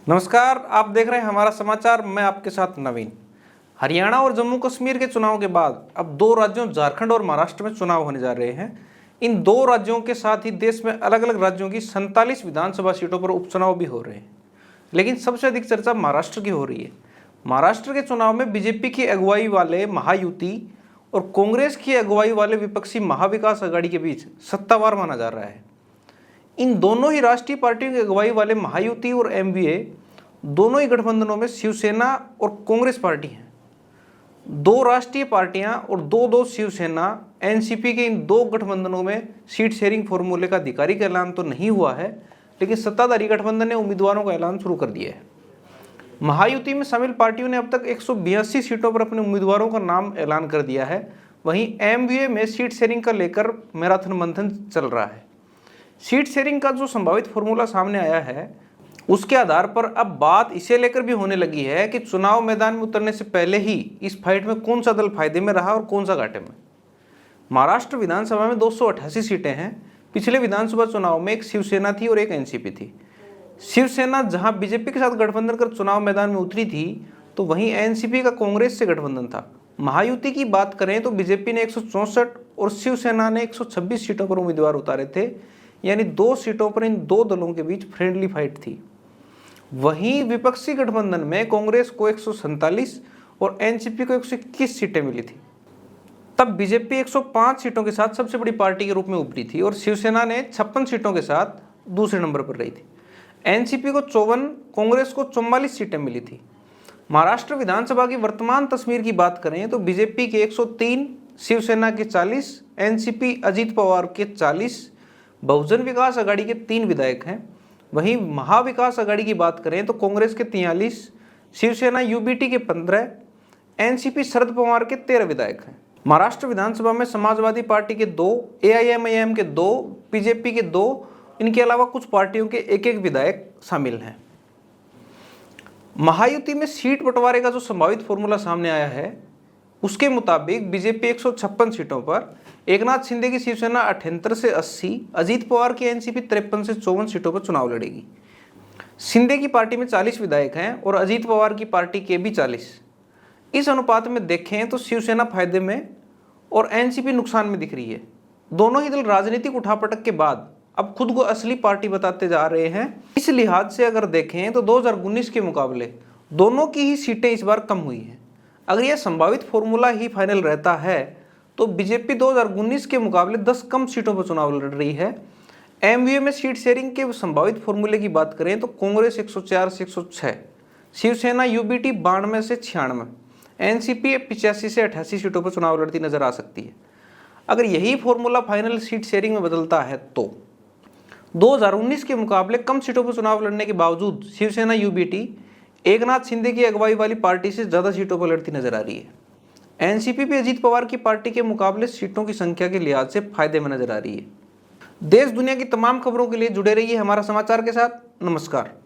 नमस्कार, आप देख रहे हैं हमारा समाचार। मैं आपके साथ नवीन। हरियाणा और जम्मू कश्मीर के चुनाव के बाद अब दो राज्यों झारखंड और महाराष्ट्र में चुनाव होने जा रहे हैं। इन दो राज्यों के साथ ही देश में अलग अलग राज्यों की 47 विधानसभा सीटों पर उपचुनाव भी हो रहे हैं, लेकिन सबसे अधिक चर्चा महाराष्ट्र की हो रही है। महाराष्ट्र के चुनाव में बीजेपी की अगुवाई वाले महायुति और कांग्रेस की अगुवाई वाले विपक्षी महाविकास आघाड़ी के बीच सत्तावार माना जा रहा है। इन दोनों ही राष्ट्रीय पार्टियों की अगुवाई वाले महायुति और एमवीए दोनों ही गठबंधनों में शिवसेना और कांग्रेस पार्टी हैं। दो राष्ट्रीय पार्टियां और दो शिवसेना एनसीपी के इन दो गठबंधनों में सीट शेयरिंग फॉर्मूले का आधिकारिक ऐलान तो नहीं हुआ है, लेकिन सत्ताधारी गठबंधन ने उम्मीदवारों का ऐलान शुरू कर दिया है। महायुति में शामिल पार्टियों ने अब तक 182 सीटों पर अपने उम्मीदवारों का नाम ऐलान कर दिया है। वहीं एमवीए में सीट शेयरिंग का लेकर मैराथन मंथन चल रहा है। सीट शेयरिंग का जो संभावित फॉर्मूला सामने आया है, उसके आधार पर अब बात इसे लेकर भी होने लगी है कि चुनाव मैदान में उतरने से पहले ही इस फाइट में कौन सा दल फायदे में रहा और कौन सा घाटे में। महाराष्ट्र विधानसभा में 288 सीटें हैं। पिछले विधानसभा चुनाव में एक शिवसेना थी और एक एनसीपी थी। शिवसेना जहां बीजेपी के साथ गठबंधन कर चुनाव मैदान में उतरी थी, तो वहीं एनसीपी का कांग्रेस से गठबंधन था। महायुति की बात करें तो बीजेपी ने 164 और शिवसेना ने 126 सीटों पर उम्मीदवार उतारे थे, यानी 2 सीटों पर इन दो दलों के बीच फ्रेंडली फाइट थी। वहीं विपक्षी गठबंधन में कांग्रेस को 147 और एनसीपी को 121 सीटें मिली थी। तब बीजेपी 105 सीटों के साथ सबसे बड़ी पार्टी के रूप में उभरी थी और शिवसेना ने 56 सीटों के साथ दूसरे नंबर पर रही थी। एनसीपी को 54, कांग्रेस को 44 सीटें मिली थी। महाराष्ट्र विधानसभा की वर्तमान तस्वीर की बात करें तो बीजेपी के 103, शिवसेना के 40, एनसीपी अजीत पवार के 40, बहुजन विकास आघाड़ी के 3 विधायक हैं। वहीं महाविकास आघाड़ी की बात करें तो कांग्रेस के 43, शिवसेना यूबीटी के 15, एनसीपी शरद पवार के 13 विधायक हैं। महाराष्ट्र विधानसभा में समाजवादी पार्टी के 2, एआईएमआईएम के 2, बीजेपी के 2, इनके अलावा कुछ पार्टियों के एक विधायक शामिल हैं। महायुति में सीट बंटवारे का जो संभावित फॉर्मूला सामने आया है, उसके मुताबिक बीजेपी 156 सीटों पर, एकनाथ शिंदे की शिवसेना 78 से 80, अजीत पवार की एनसीपी 53 से 54 सीटों पर चुनाव लड़ेगी। शिंदे की पार्टी में 40 विधायक हैं और अजीत पवार की पार्टी के भी 40। इस अनुपात में देखें तो शिवसेना फायदे में और एनसीपी नुकसान में दिख रही है। दोनों ही दल राजनीतिक उठापटक के बाद अब खुद को असली पार्टी बताते जा रहे हैं। इस लिहाज से अगर देखें तो 2019 के मुकाबले दोनों की ही सीटें इस बार कम हुई हैं। अगर यह संभावित फॉर्मूला ही फाइनल रहता है तो बीजेपी 2019 के मुकाबले 10 कम सीटों पर चुनाव लड़ रही है। एमवीए में सीट शेयरिंग के संभावित फॉर्मूले की बात करें तो कांग्रेस 104 से 106, शिवसेना यूबीटी 92 से 96, एनसीपी 85 से 88 सीटों पर चुनाव लड़ती नजर आ सकती है। अगर यही फॉर्मूला फाइनल सीट शेयरिंग में बदलता है तो 2019 के मुकाबले कम सीटों पर चुनाव लड़ने के बावजूद शिवसेना यूबीटी एकनाथ शिंदे की अगुवाई वाली पार्टी से ज्यादा सीटों पर लड़ती नजर आ रही है। एनसीपी भी अजीत पवार की पार्टी के मुकाबले सीटों की संख्या के लिहाज से फायदे में नजर आ रही है। देश दुनिया की तमाम खबरों के लिए जुड़े रहिए हमारा समाचार के साथ। नमस्कार।